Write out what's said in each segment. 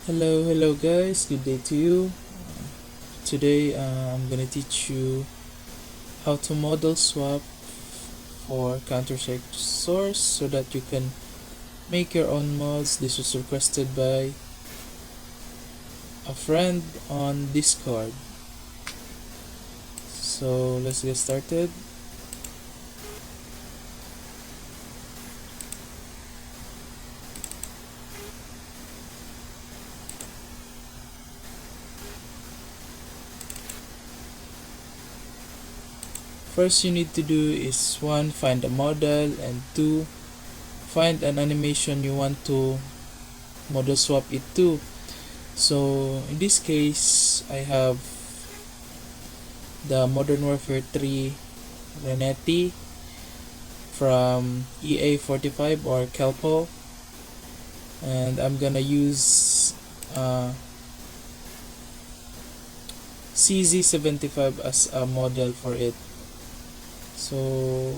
Hello guys, good day to you. Today I'm gonna teach you how to model swap for Counter-Strike Source so that you can make your own mods. This was requested by a friend on Discord. So let's get started. First you need to do is 1. Find a model, and 2. Find an animation you want to model swap it to. So in this case I have the Modern Warfare 3 Renetti from EA45 or Kelpo, and I'm gonna use CZ75 as a model for it. So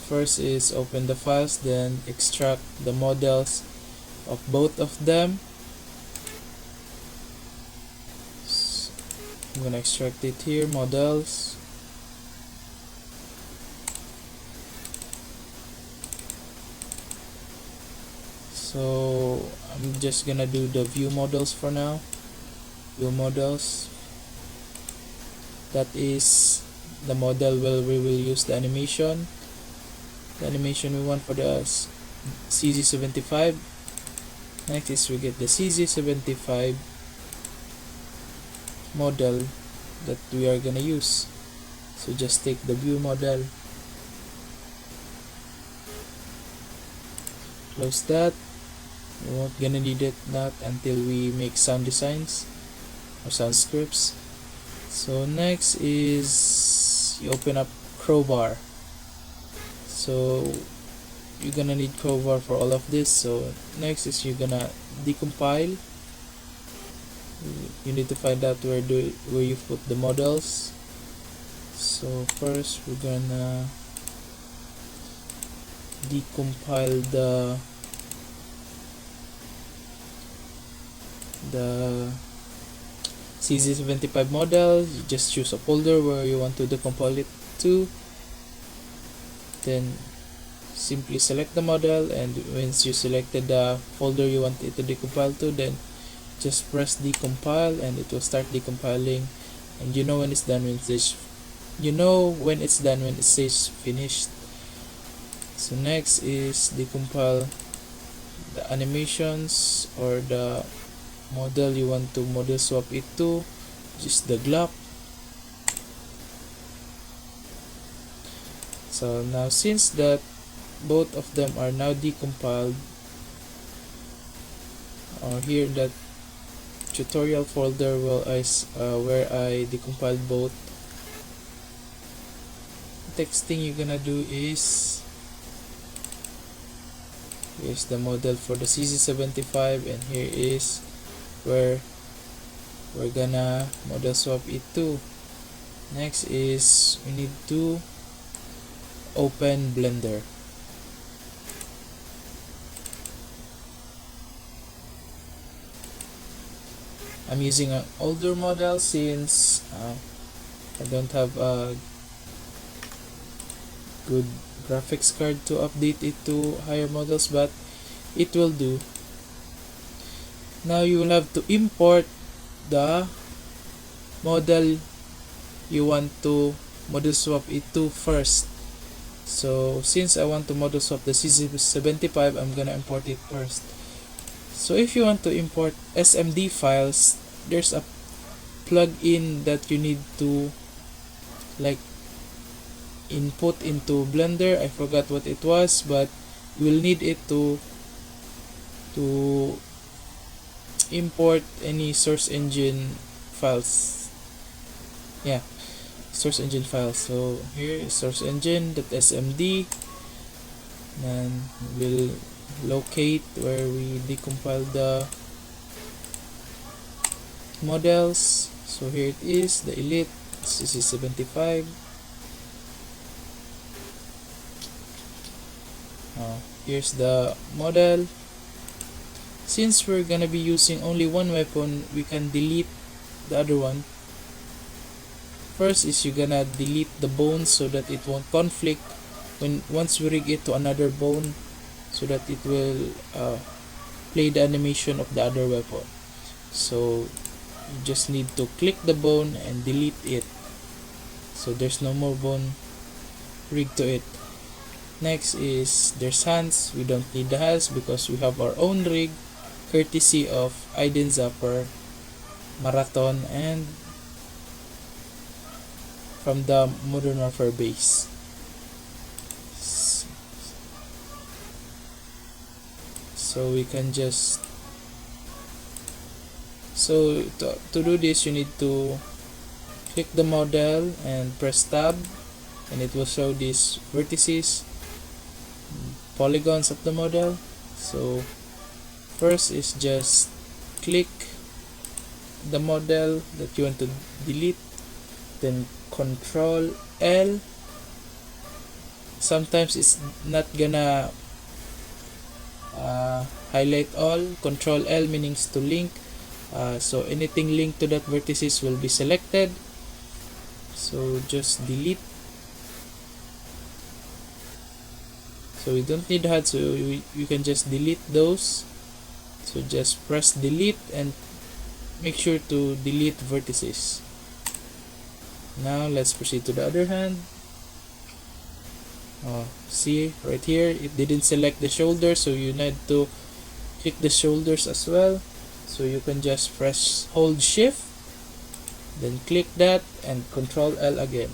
first is open the files, then extract the models of both of them. So I'm gonna extract it here, models. So I'm just gonna do the view models for now. View models, that is the model where we will use the animation we want for the CZ75. Next is we get the CZ75 model that we are gonna use. So just take the view model, close that. We're not gonna need it not until we make sound designs or sound scripts. So next is you open up crowbar. So you're gonna need crowbar for all of this. So next is you're gonna decompile. You need to find out where you put the models. So first we're gonna decompile the CZ75 model. You just choose a folder where you want to decompile it to, then simply select the model, and once you selected the folder you want it to decompile to, then just press decompile and it will start decompiling, and you know when it's done when it says finished. So next is decompile the animations or the model you want to model swap it to, just the Glock. So now since that both of them are now decompiled, here that tutorial folder where I decompiled both, the next thing you're gonna do is here's the model for the CZ75, and here is where we're gonna model swap it to. Next is we need to open Blender. I'm using an older model since I don't have a good graphics card to update it to higher models, but it will do. Now you will have to import the model you want to model swap it to first. So since I want to model swap the CZ75, I'm gonna import it first. So if you want to import SMD files, there's a plugin that you need to like input into Blender. I forgot what it was, but you will need it to import any source engine files. Yeah, source engine files. So here is source engine.smd, and we'll locate where we decompile the models. So here it is, the Elite CC75. Here's the model. since we're gonna be using only one weapon, we can delete the other one. First is you're gonna delete the bones so that it won't conflict once we rig it to another bone, so that it will play the animation of the other weapon. So you just need to click the bone and delete it, so there's no more bone rigged to it. Next is there's hands. We don't need the hands because we have our own rig, courtesy of Aiden Zapper, Marathon, and from the Modern Warfare base. So we can just to do this, you need to click the model and press tab, and it will show these vertices, polygons of the model. So first is just click the model that you want to delete, then CTRL L. Sometimes it's not gonna highlight all. CTRL L means to link, so anything linked to that vertices will be selected. So just delete. So we don't need that, so you can just delete those. So just press delete and make sure to delete vertices. Now let's proceed to the other hand. See right here, it didn't select the shoulder, so you need to click the shoulders as well. So you can just hold shift, then click that and CTRL L again.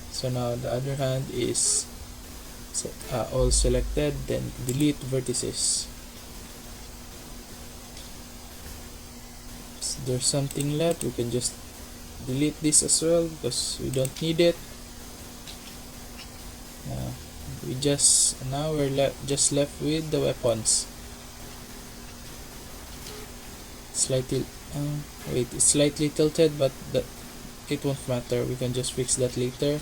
So now the other hand is all selected, then delete vertices. So there's something left, we can just delete this as well because we don't need it. Now we're just left with the weapons. Slightly it's slightly tilted, but it won't matter, we can just fix that later.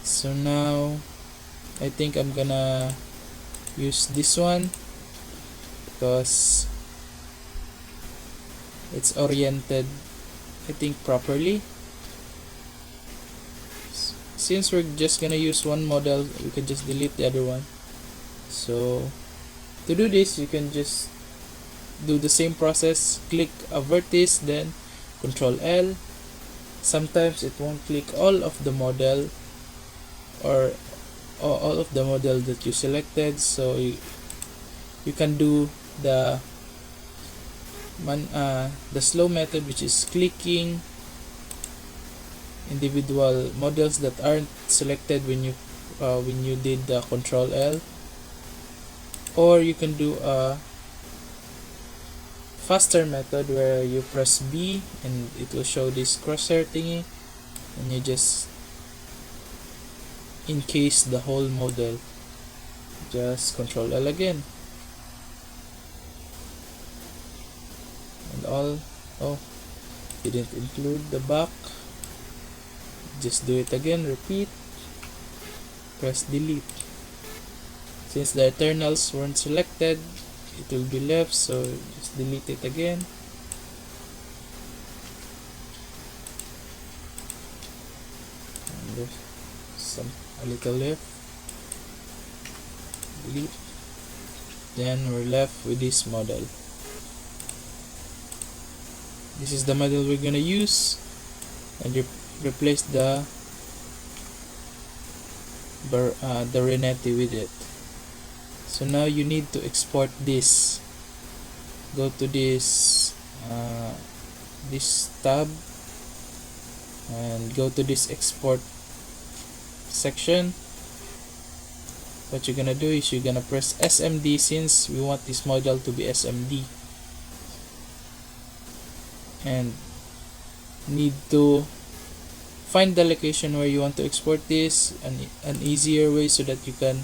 So now I think I'm gonna use this one because it's oriented, I think, properly. Since we're just gonna use one model, we can just delete the other one. So to do this, you can just do the same process. Click a vertex, then CTRL L. Sometimes it won't click all of the model or all of the model that you selected, so you can do the slow method, which is clicking individual models that aren't selected when you did the CTRL L, or you can do a faster method where you press B and it will show this crosshair thingy, and you just encase the whole model. Just CTRL L again, and didn't include the back. Just do it again, repeat, press delete. Since the Eternals weren't selected, it will be left, so just delete it again. And there's a little left, delete. Then we're left with this model. This is the model we're gonna use, and replace the Renetti with it. So now you need to export this. Go to this tab and go to this export section. What you're gonna do is you're gonna press SMD, since we want this model to be SMD, and need to find the location where you want to export this, an easier way so that you can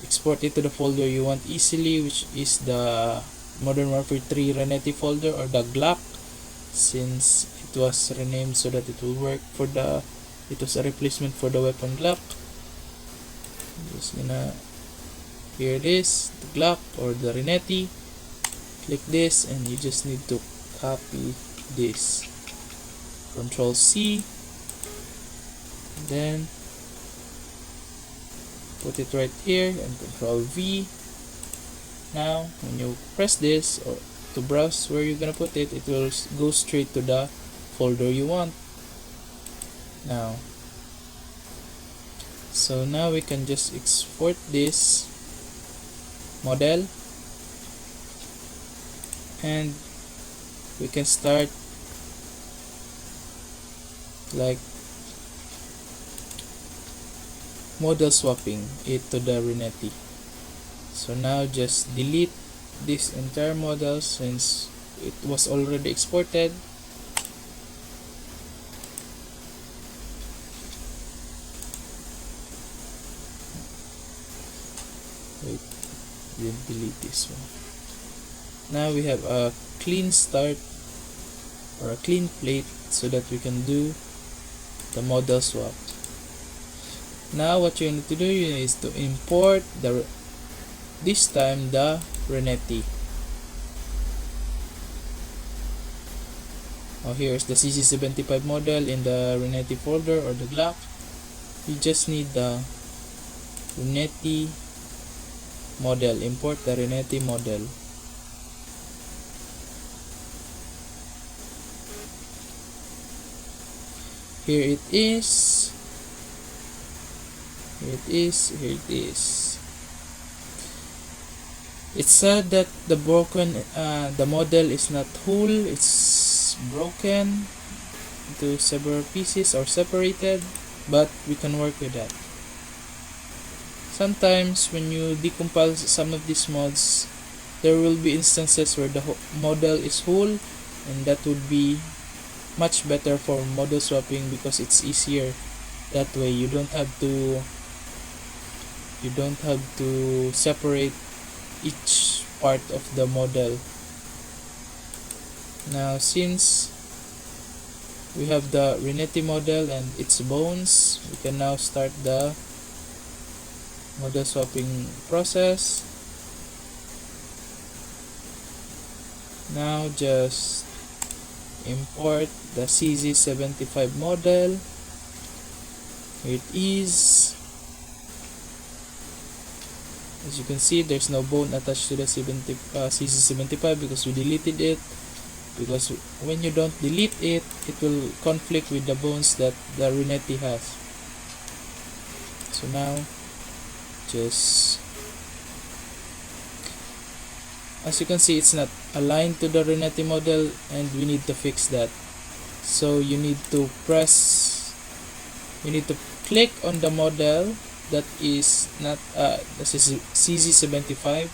export it to the folder you want easily, which is the Modern Warfare 3 Renetti folder, or the Glock, since it was renamed so that it will work for the It was a replacement for the weapon Glock. Just gonna, here it is, the Glock or the Renetti. Click this and you just need to copy this. Control C, then put it right here and Control V. Now when you press this or to browse where you're gonna put it, it will go straight to the folder you want. Now, so now we can just export this model and we can start like model swapping it to the Renetti. So now just delete this entire model since it was already exported. Wait, didn't delete this one. Now we have a clean start or a clean plate so that we can do the model swap. Now what you need to do is to import this time the Renetti. Here's the CC75 model in the Renetti folder or the Glock. You just need the Renetti model. Import the Renetti model. Here it is. Here it is. Here it is. It's said that the model is not whole. It's broken into several pieces or separated, but we can work with that. Sometimes when you decompile some of these mods, there will be instances where the model is whole, and that would be much better for model swapping because it's easier that way. You don't have to separate each part of the model. Now since we have the Renetti model and its bones, we can now start the model swapping process. Now just import the CZ75 model. Here it is. As you can see, there's no bone attached to the CZ75 because we deleted it. Because when you don't delete it, it will conflict with the bones that the Renetti has. So now, just as you can see, it's not aligned to the Renetti model, and we need to fix that. So you need to click on the model that is not this is CZ75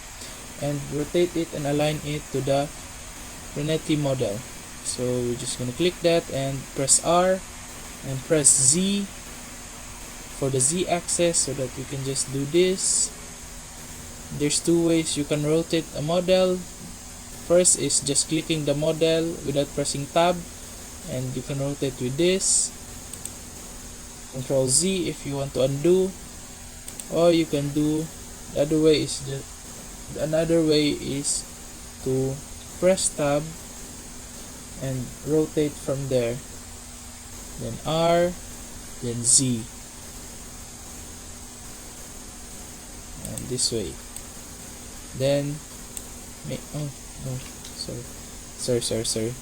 and rotate it and align it to the Renetti model. So we're just gonna click that and press R and press Z for the Z axis so that we can just do this. There's two ways you can rotate a model. First is just clicking the model without pressing tab, and you can rotate with this. Control Z if you want to undo, or you can do the other way is another way is to press tab and rotate from there, then R, then Z, and this way. Then sorry.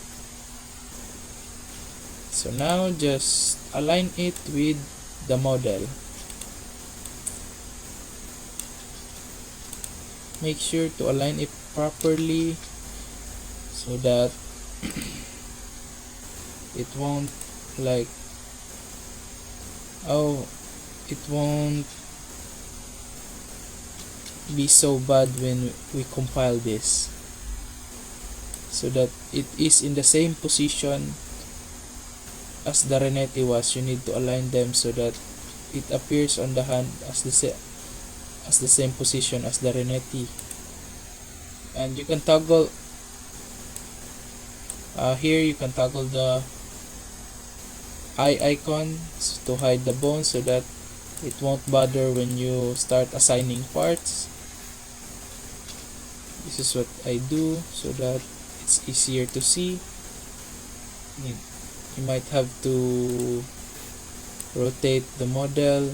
So now just align it with the model. Make sure to align it properly so that it won't it won't be so bad when we compile this, so that it is in the same position as the Renetti was. You need to align them so that it appears on the hand as the same position as the Renetti. And you can toggle here, you can toggle the eye icon to hide the bone so that it won't bother when you start assigning parts. This is what I do so that it's easier to see. You might have to rotate the model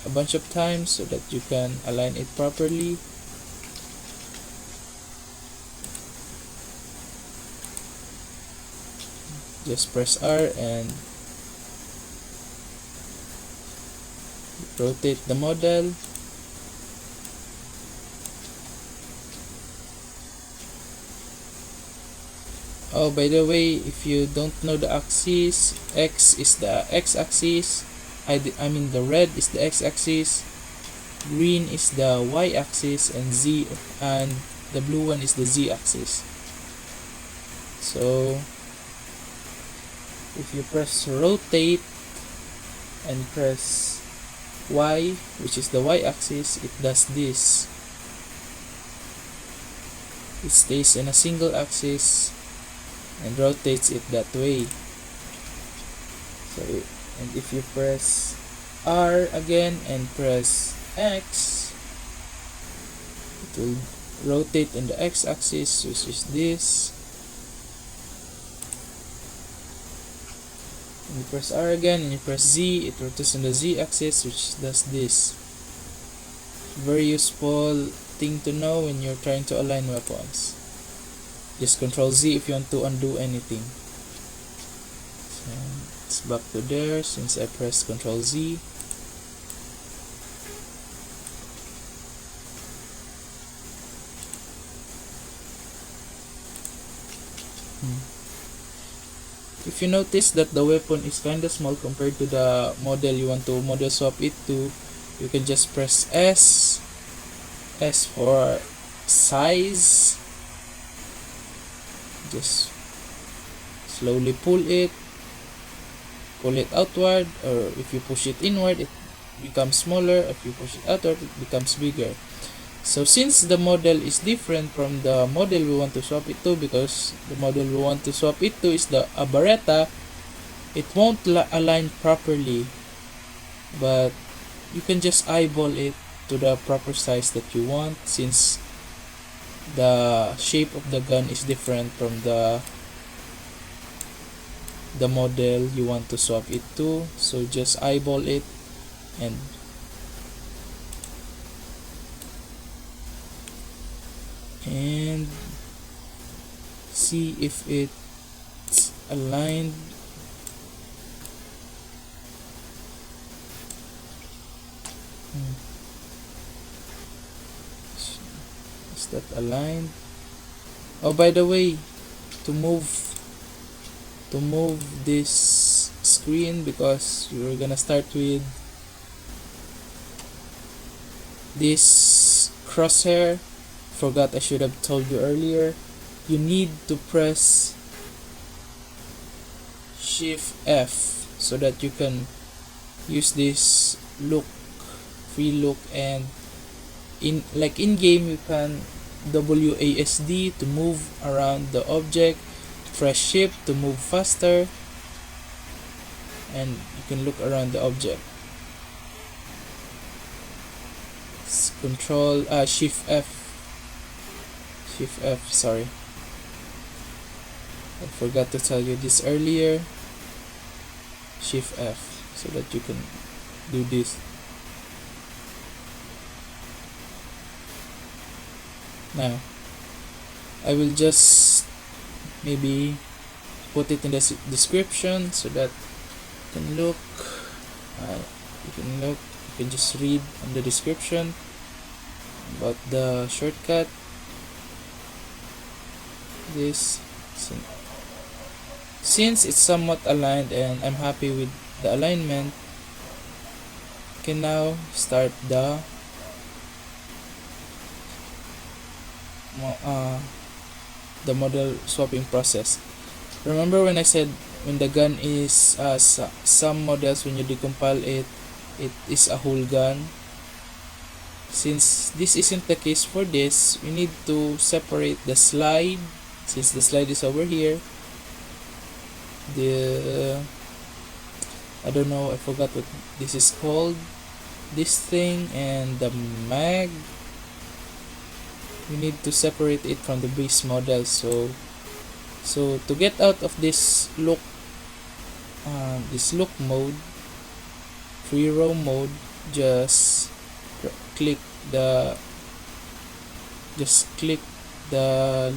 a bunch of times so that you can align it properly. Just press R and rotate the model. Oh, by the way, if you don't know the axis, X is the x-axis, I mean the red is the x-axis, green is the y-axis, and the blue one is the z-axis. So if you press rotate and press Y, which is the y-axis, it does this. It stays in a single axis and rotates it that way. So, and if you press R again and press X, it will rotate in the x-axis, which is this. And you press R again and you press Z, it rotates in the z-axis, which does this. Very useful thing to know when you're trying to align weapons. Just Ctrl Z if you want to undo anything. So it's back to there since I pressed Ctrl Z. If you notice that the weapon is kinda small compared to the model you want to model swap it to, you can just press S for size. Just slowly pull it outward, or if you push it inward it becomes smaller, if you push it outward it becomes bigger. So since the model is different from the model we want to swap it to, because the model we want to swap it to is the Beretta, it won't align properly, but you can just eyeball it to the proper size that you want, since the shape of the gun is different from the model you want to swap it to. So just eyeball it and see if it's aligned. Is that aligned? Oh, by the way, to move this screen, because you're gonna start with this crosshair, forgot I should have told you earlier, you need to press Shift F so that you can use this free look, and in game you can WASD to move around the object, press Shift to move faster, and you can look around the object. Shift F, sorry, I forgot to tell you this earlier. Shift F so that you can do this. Now I will just maybe put it in the description so that you can look. You can just read on the description about the shortcut. This, since it's somewhat aligned and I'm happy with the alignment, you can now start the model swapping process. Remember when I said when the gun is some models, when you decompile it is a whole gun. Since this isn't the case for this, we need to separate the slide, since the slide is over here. I don't know, I forgot what this is called, this thing, and the mag. You need to separate it from the base model. So to get out of this look mode, free roam mode, just click the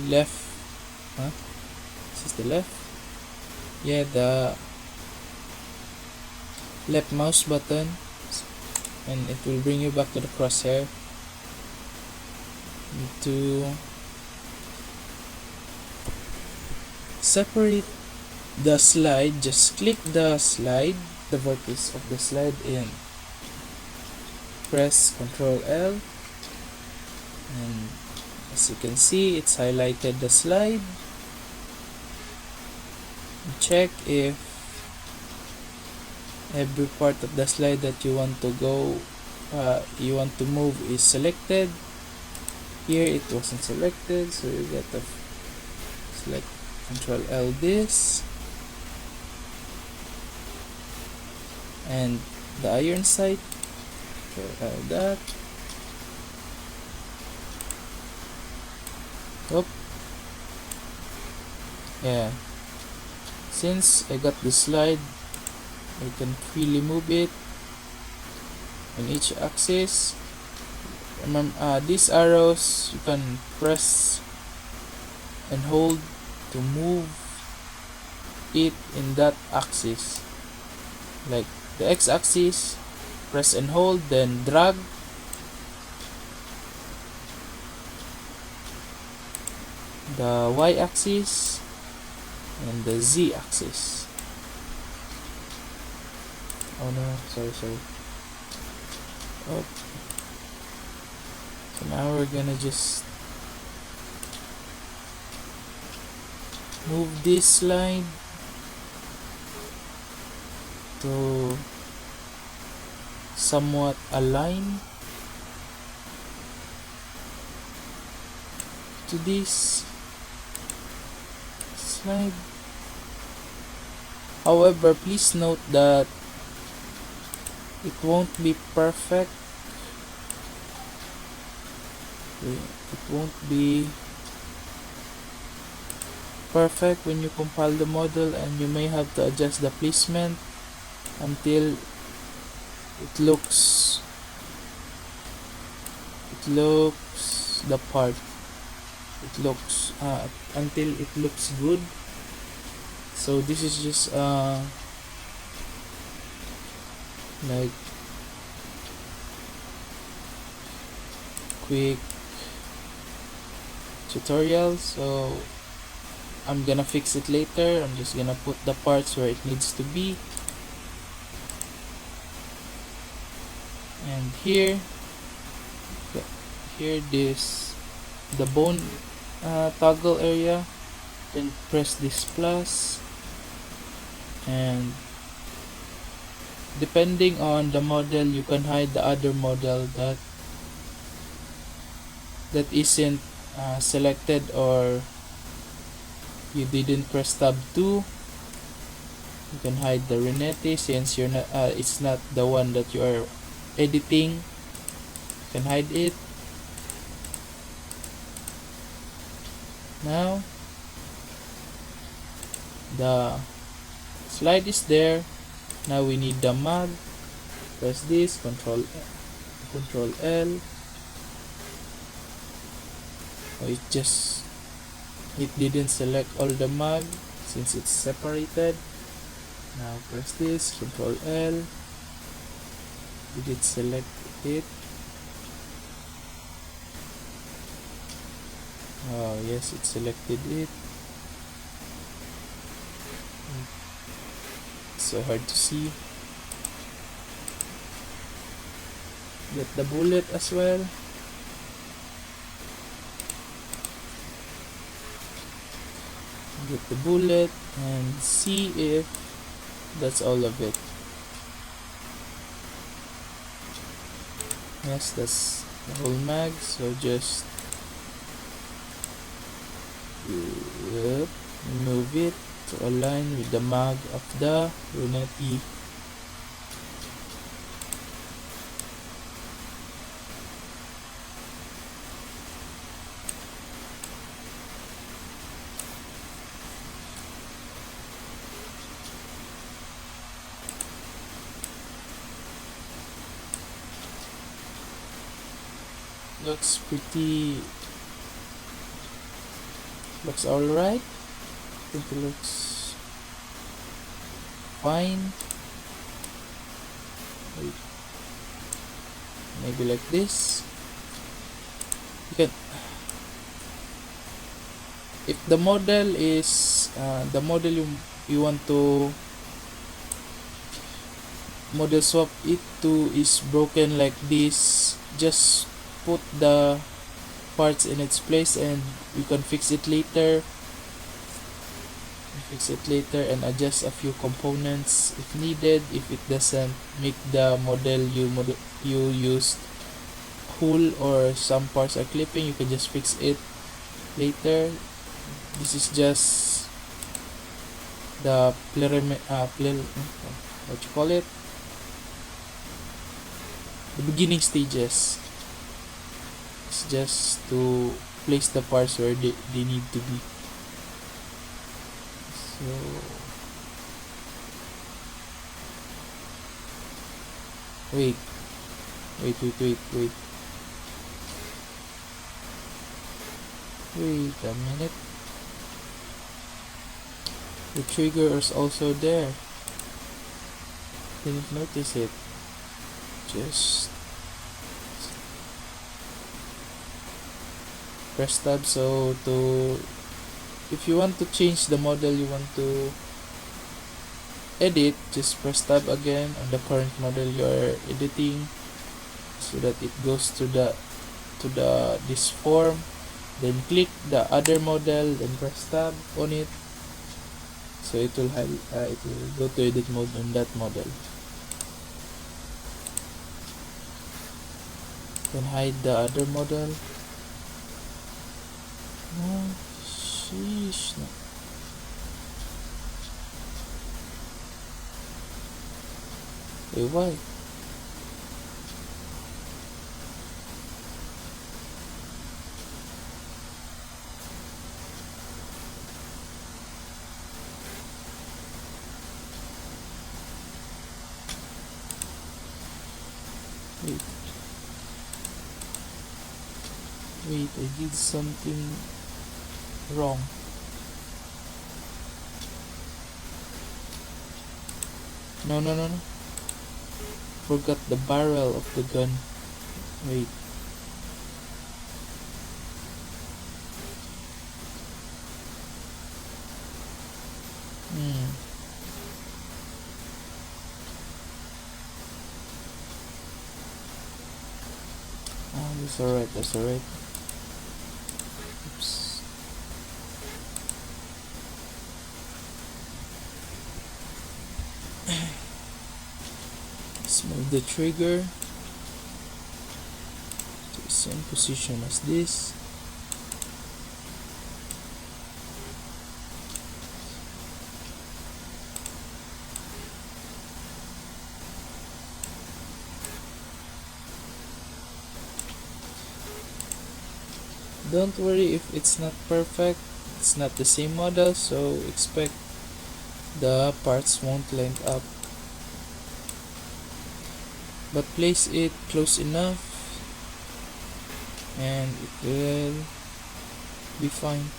left, this is the left, yeah, the left mouse button, and it will bring you back to the crosshair. To separate the slide, just click the slide, the vertex of the slide, and press CTRL L, and as you can see, it's highlighted the slide. Check if every part of the slide that you want to move is selected. Here it wasn't selected, so you get to select CTRL L this, and the iron sight, CTRL L that. Oh, yeah. Since I got the slide, I can freely move it on each axis. Remember, these arrows you can press and hold to move it in that axis. Like the x-axis, press and hold, then drag. The y-axis and the z-axis. Oh no, sorry. Oh. So now we're gonna just move this slide to somewhat align to this slide. However, please note that it won't be perfect. It won't be perfect when you compile the model, and you may have to adjust the placement until it looks the part. Until it looks good. So this is just like quick tutorial. So I'm gonna fix it later. I'm just gonna put the parts where it needs to be. And here the bone toggle area, then press this plus, and depending on the model, you can hide the other model that isn't selected, or you didn't press tab 2. You can hide the Renette since you're not it's not the one that you are editing. You can hide it. Now the slide is there. Now we need the mag. Press this, Control L. Oh, it didn't select all the mag since it's separated. Now press this, Control L. Did it select it? Oh yes, it selected it. It's so hard to see. Get the bullet as well. Get the bullet and see if that's all of it. Yes, that's the whole mag. So just move it to align with the mag of the Renette looks pretty, looks alright. I think it looks fine. Wait. Maybe like this. You can, if the model is the model you want to model swap it to is broken like this, just put the parts in its place and you can fix it later. And adjust a few components if needed. If it doesn't make the model you used whole or some parts are clipping, you can just fix it later. This is just the what you call it, the beginning stages. It's just to place the parts where they need to be. So wait a minute. The trigger is also there. Didn't notice it. Just press tab. So if you want to change the model you want to edit, just press tab again on the current model you are editing, so that it goes to this form. Then click the other model, then press tab on it, so it will go to edit mode on that model. Then hide the other model. Oh, sheesh. Wait, why? Wait, I did something wrong. No. Forgot the barrel of the gun. Wait. Oh, that's alright. Oops. Let's move the trigger to the same position as this. Don't worry if it's not perfect. It's not the same model, so expect the parts won't line up. But place it close enough and it will be fine.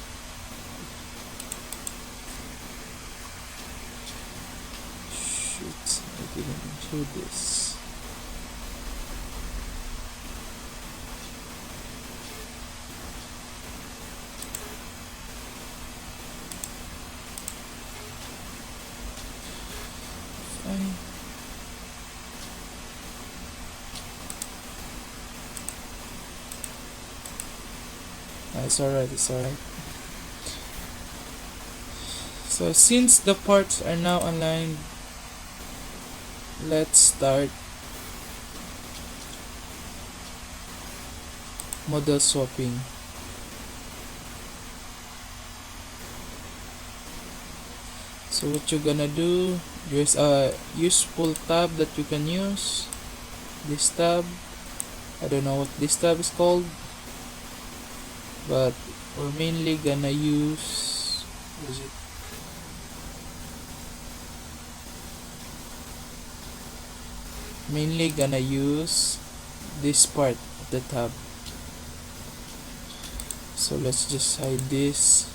Shoot, I didn't include this. Fine. It's alright. So since the parts are now aligned, let's start model swapping. So what you're gonna do, there's a useful tab that you can use. This tab, I don't know what this tab is called, but we're mainly gonna use, what is it? Mainly gonna use this part of the tab. So let's just hide this.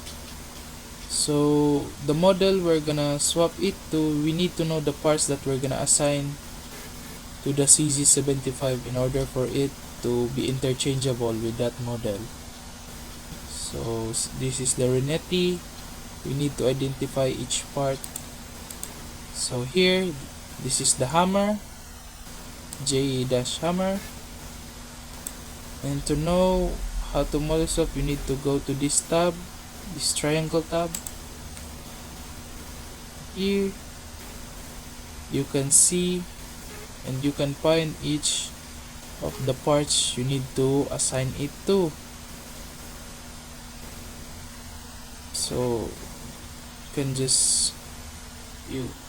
So the model we're gonna swap it to, we need to know the parts that we're gonna assign to the CZ75 in order for it to be interchangeable with that model. So this is the Renetti. We need to identify each part. So here, this is the hammer, J-hammer. And to know how to model swap, you need to go to this tab, this triangle tab. Here, you can see and you can find each of the parts you need to assign it to. So you can just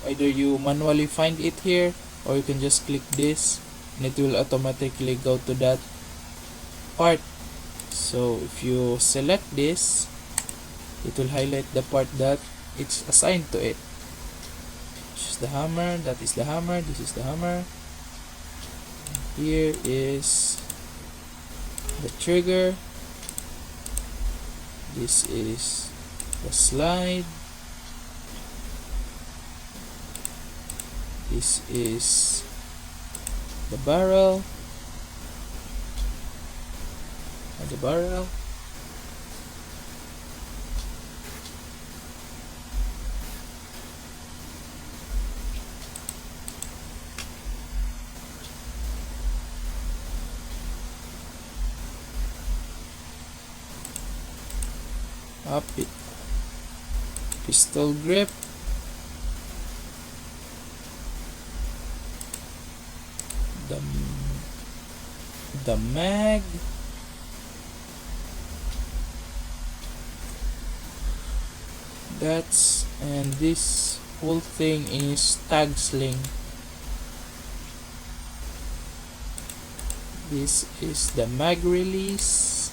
either you manually find it here, or you can just click this and it will automatically go to that part. So if you select this, it will highlight the part that it's assigned to it. This is the hammer, that is the hammer, this is the hammer. Here is the trigger, this is the slide, this is the barrel, and the barrel. Up it, pistol grip, the mag, and this whole thing is tag sling. This is the mag release.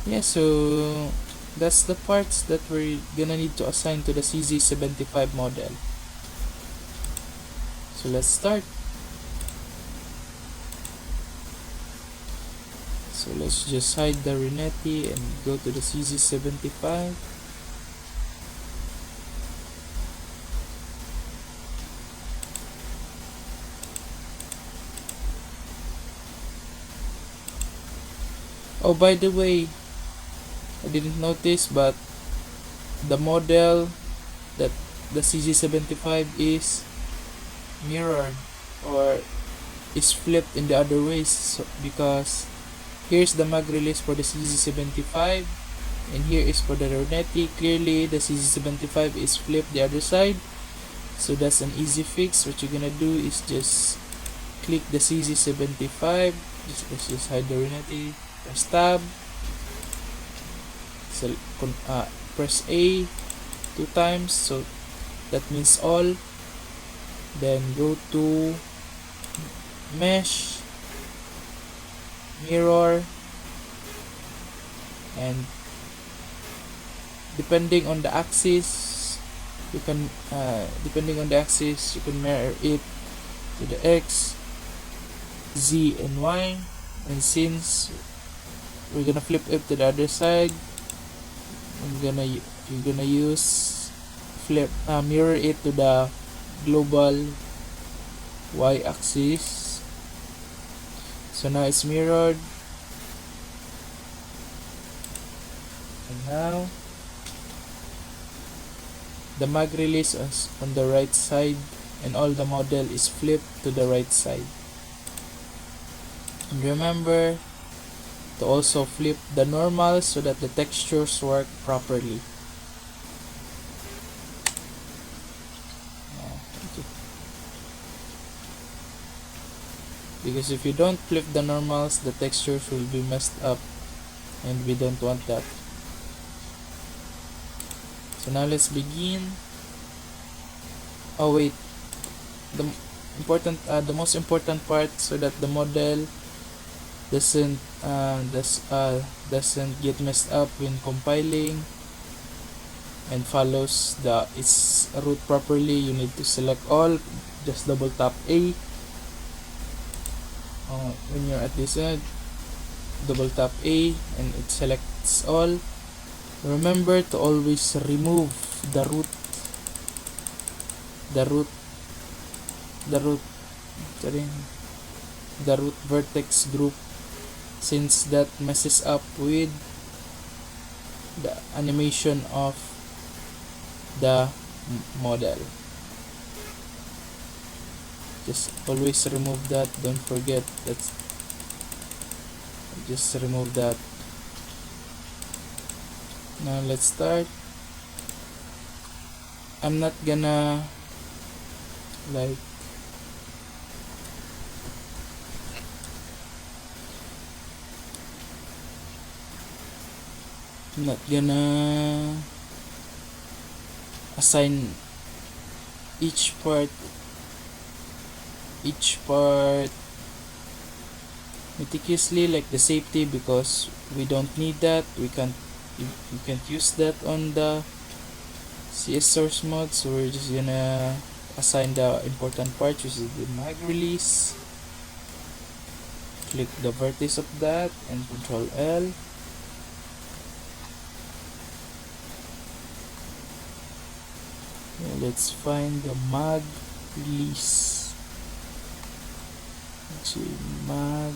Yeah, so that's the parts that we're gonna need to assign to the CZ75 model. So let's start. So let's just hide the Renetti and go to the CZ75. Oh, by the way, I didn't notice, but the model that the CZ75 is mirrored or is flipped in the other ways, so, because here's the mag release for the CZ75 and here is for the Renetti. Clearly the CZ75 is flipped the other side, so that's an easy fix. What you're gonna do is just click the CZ75, let's just hide the Renetti, press tab, press A 2 times, so that means all. Then go to mesh, mirror, and depending on the axis you can mirror it to the X, Z, and Y. And since we're gonna flip it to the other side, you're gonna use mirror it to the global Y axis. So now it's mirrored, and now the mag release is on the right side and all the model is flipped to the right side. And remember to also flip the normals so that the textures work properly. Because if you don't flip the normals, the textures will be messed up and we don't want that. So now let's begin. Oh wait, the most important part, so that the model doesn't get messed up when compiling and follows its route properly, you need to select all, just double tap A. When you're at this end, double tap A and it selects all. Remember to always remove the root vertex group, since that messes up with the animation of the model. Just always remove that, don't forget. That's just remove that. Now let's start. I'm not gonna like assign each part meticulously like the safety, because we don't need that. We can't use that on the CS source mode, so we're just gonna assign the important part, which is the mag release. Click the vertex of that and CTRL L. Let's find the mag release. Mag.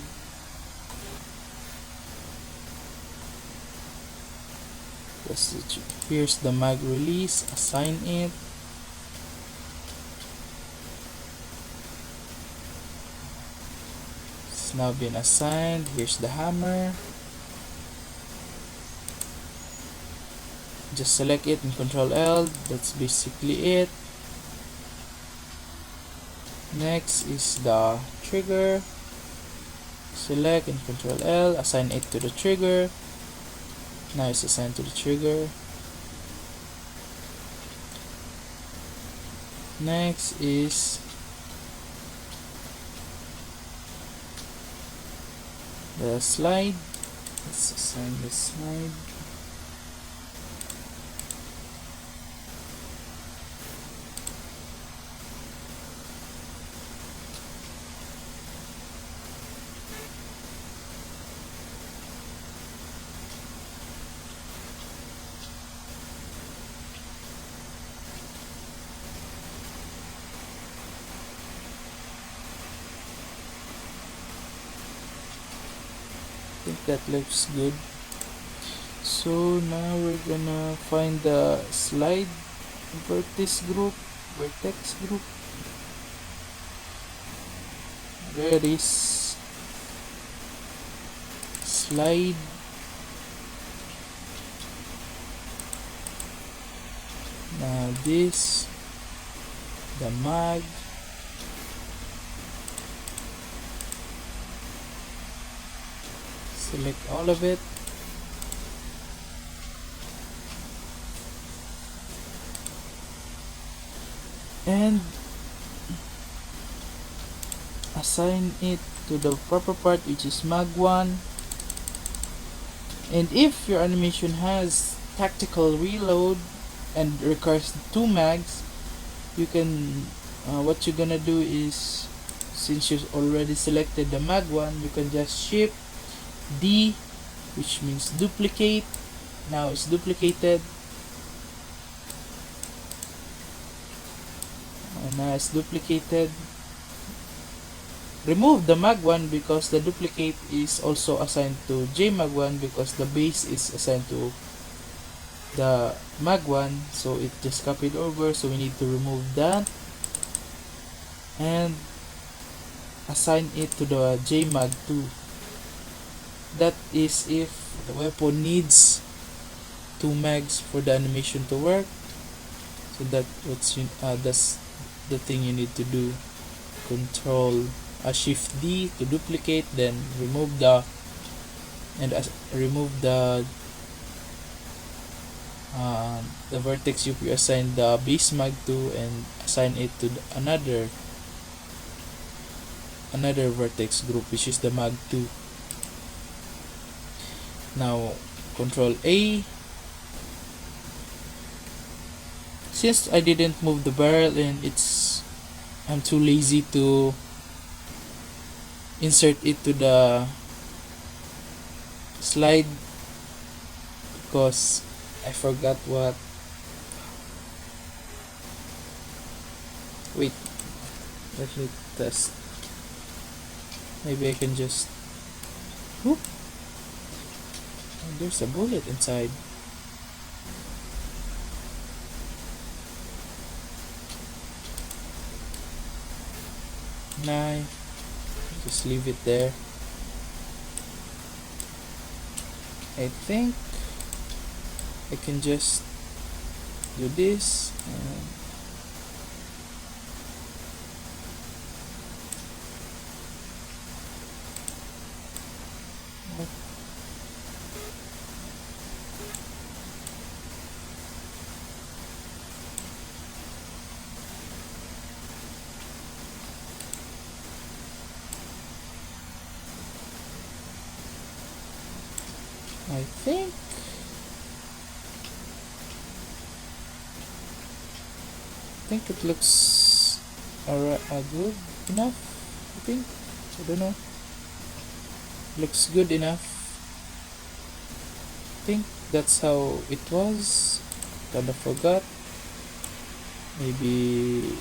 Here's the mag release. Assign it. It's now been assigned. Here's the hammer. Just select it and CTRL L. That's basically it. Next is the trigger. Select and CTRL L. Assign it to the trigger. Now it's assigned to the trigger. Next is the slide. Let's assign the slide. I think that looks good. So now we're gonna find the slide vertex group. There is slide. Now this, the mag. Select all of it. And assign it to the proper part, which is mag 1. And if your animation has tactical reload and requires 2 mags, you can what you're gonna do is, since you already selected the mag 1, you can just Shift D, which means duplicate. Now it's duplicated. Now it's duplicated. Remove the mag 1 because the duplicate is also assigned to J mag 1, because the base is assigned to the mag 1, so it just copied over. So we need to remove that and assign it to the J mag 2. That is if the weapon needs 2 mags for the animation to work. So that's the thing you need to do. Control Shift D to duplicate, then remove the vertex you assign the base mag to, and assign it to another vertex group, which is the mag 2. Now Control A. Since I didn't move the barrel and it's I'm too lazy to insert it to the slide because I forgot what. Wait, let me test. Maybe I can just. Whoop. Oh, there's a bullet inside. Knife. Just leave it there. I think I can just do this and I think it looks alright, good enough. I think, I don't know. Looks good enough. I think that's how it was. Kinda forgot. Maybe.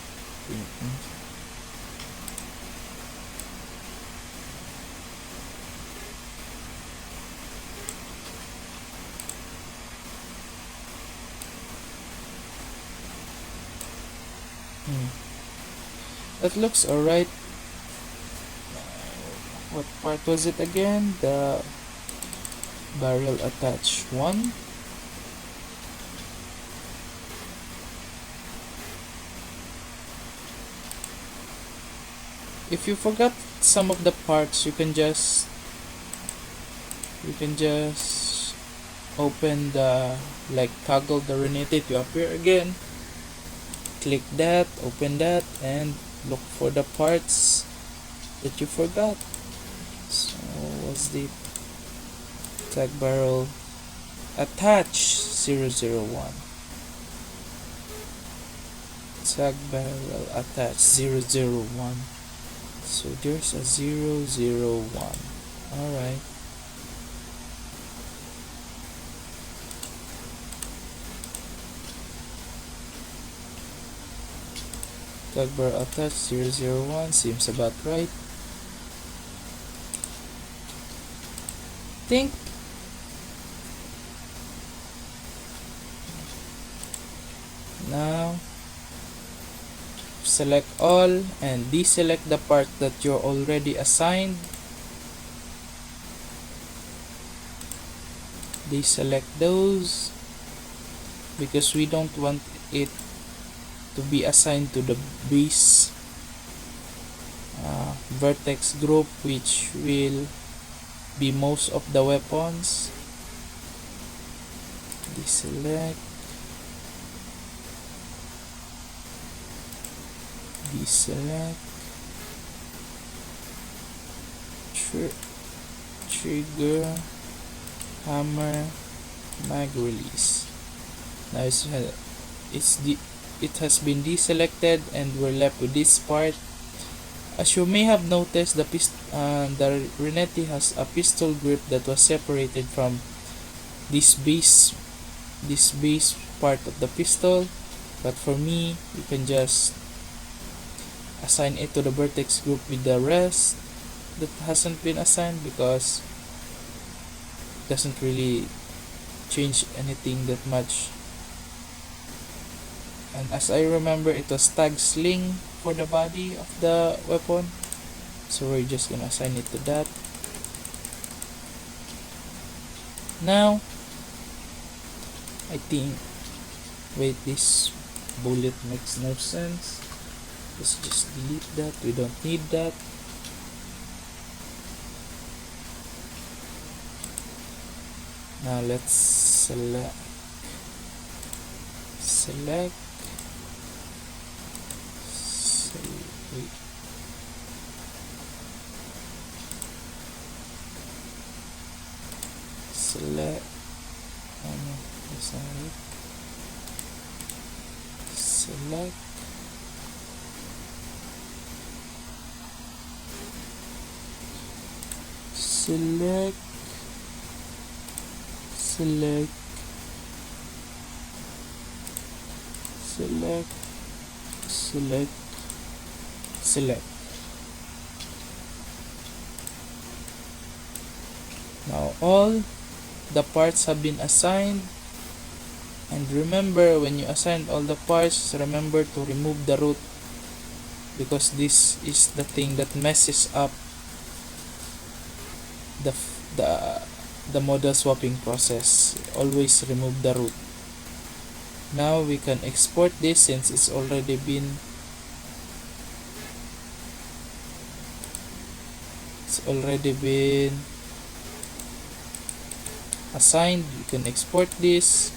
That looks alright. What part was it again? The barrel attach one. If you forgot some of the parts, you can just open the, like, toggle the renette to appear again. Click that, open that, and look for the parts that you forgot. So what's the tag barrel attach 001? Tag barrel attach 001. So there's a 001. Alright. Tag barrel attach 001 seems about right. Think now select all and deselect the part that you're already assigned. Deselect those because we don't want it to be assigned to the base vertex group, which will be most of the weapons. Deselect, trigger, hammer, mag release. Now it has been deselected and we're left with this part. As you may have noticed, the renette has a pistol grip that was separated from this base part of the pistol, but for me, you can just assign it to the vertex group with the rest that hasn't been assigned because it doesn't really change anything that much. And as I remember, it was tag sling for the body of the weapon, so we're just gonna assign it to that. Now I think, wait, this bullet makes no sense. Let's just delete that, we don't need that. Now let's select select select, select, select, select, select. Now all the parts have been assigned, and remember, when you assign all the parts, remember to remove the root, because this is the thing that messes up the the model swapping process. Always remove the root. Now we can export this since it's already been assigned. You can export this.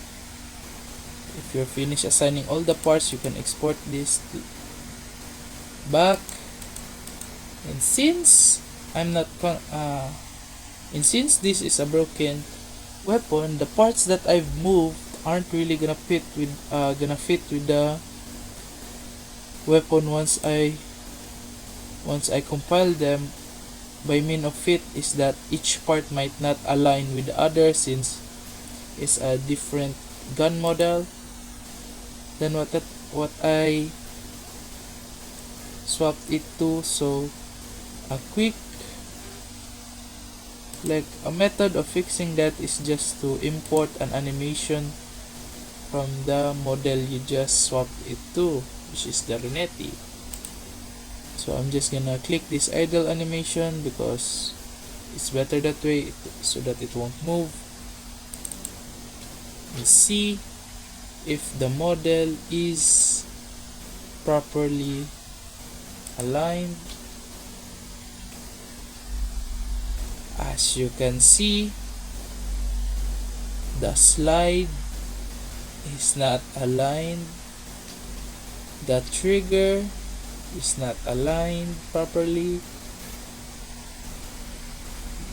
If you're finished assigning all the parts, you can export this back. And since since this is a broken weapon, the parts that I've moved aren't really gonna fit with the weapon once I compile them. By mean of it is that each part might not align with the other since it's a different gun model than what I swapped it to. So a method of fixing that is just to import an animation from the model you just swapped it to, which is the Renetti. So I'm just gonna click this idle animation because it's better that way, so that it won't move. And see if the model is properly aligned. As you can see, the slide is not aligned, the trigger is not aligned properly,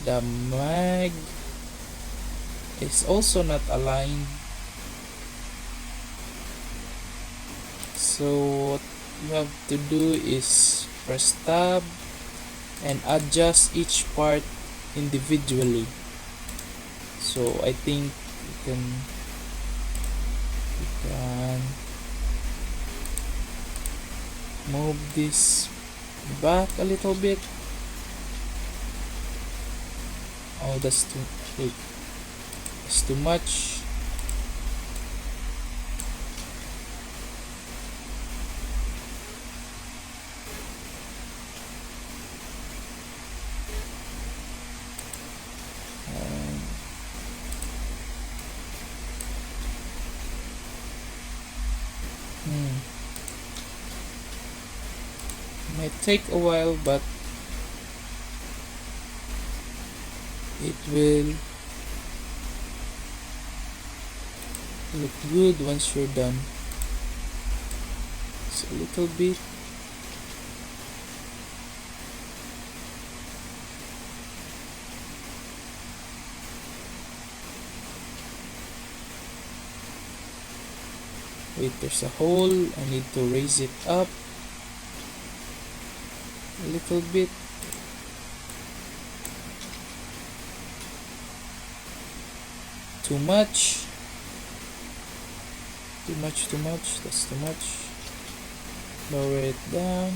the mag is also not aligned. So what you have to do is press tab and adjust each part individually. So I think you can move this back a little bit. Oh, that's too much. Might take a while, but it will look good once you're done. So a little bit. Wait, there's a hole. I need to raise it up a little bit. Too much. That's too much. Lower it down.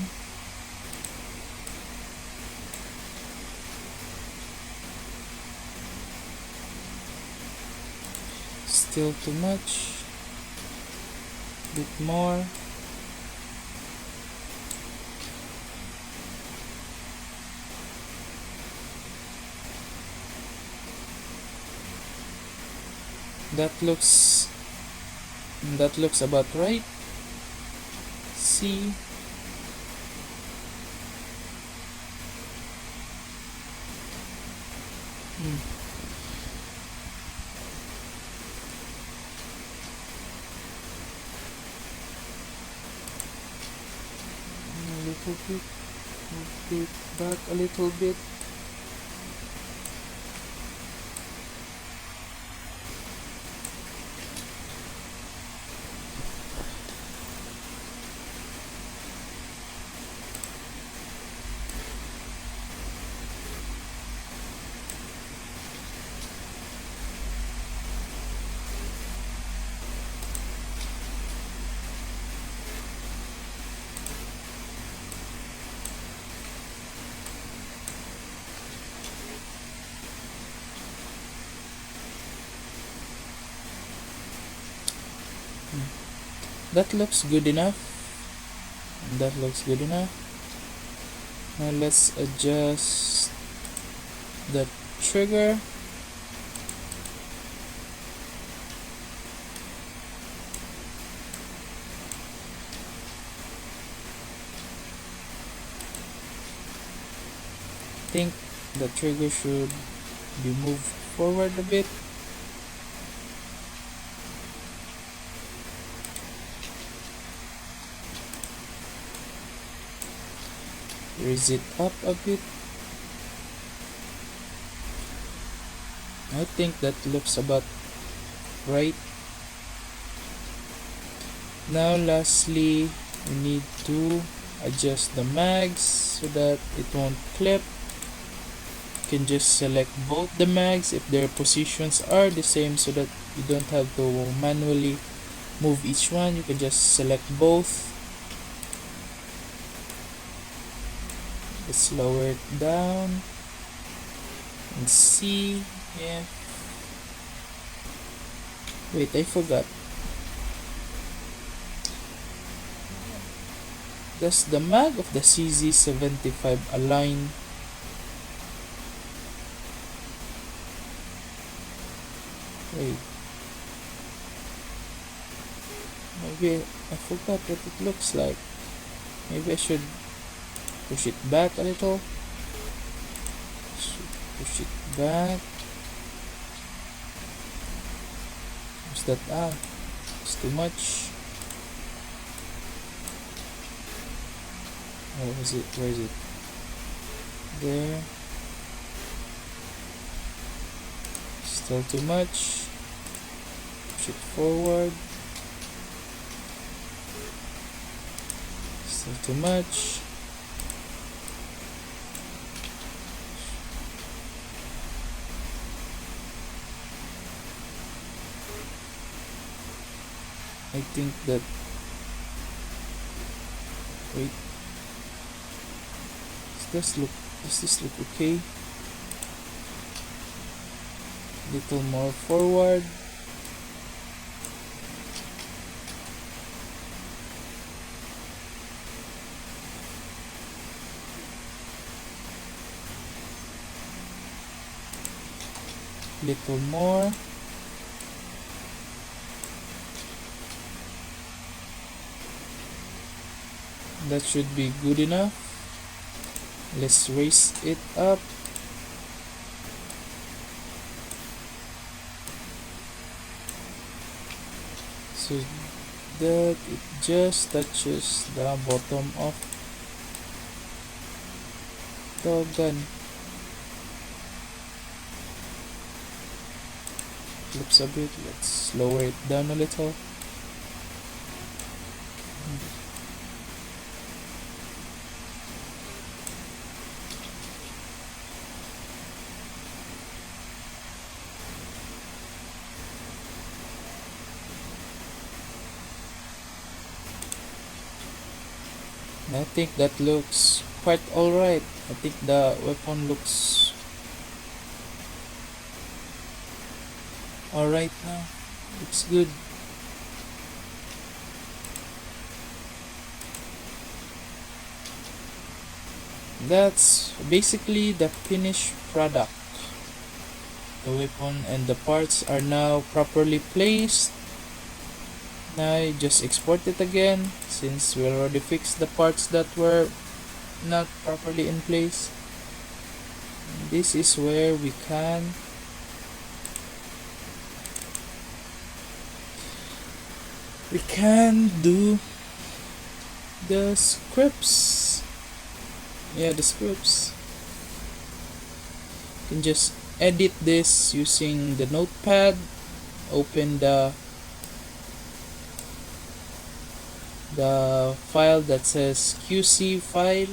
Still too much. Bit more. That looks about right. See, a little bit, move it back a little bit. That looks good enough. That looks good enough. Now let's adjust the trigger. I think the trigger should be moved forward a bit. Raise it up a bit. I think that looks about right. Now lastly, we need to adjust the mags so that it won't clip. You can just select both the mags if their positions are the same so that you don't have to manually move each one. You can just select both. Let's lower it down and see if... Wait, I forgot. Does the mag of the CZ75 align? Wait. Maybe I forgot what it looks like. Maybe I should push it back a little. Push it back. What's that? Ah, it's too much. Where is it? Where is it? There. Still too much. Push it forward. Still too much. I think that... Wait. Does this look okay? Little more forward. Little more. That should be good enough. Let's raise it up. So that it just touches the bottom of the gun. Flips a bit. Let's lower it down a little. I think that looks quite alright. I think the weapon looks alright now. Looks good. That's basically the finished product. The weapon and the parts are now properly placed. Now I just export it again since we already fixed the parts that were not properly in place. This is where we can do the scripts. Yeah, the scripts. You can just edit this using the notepad. Open the file that says QC file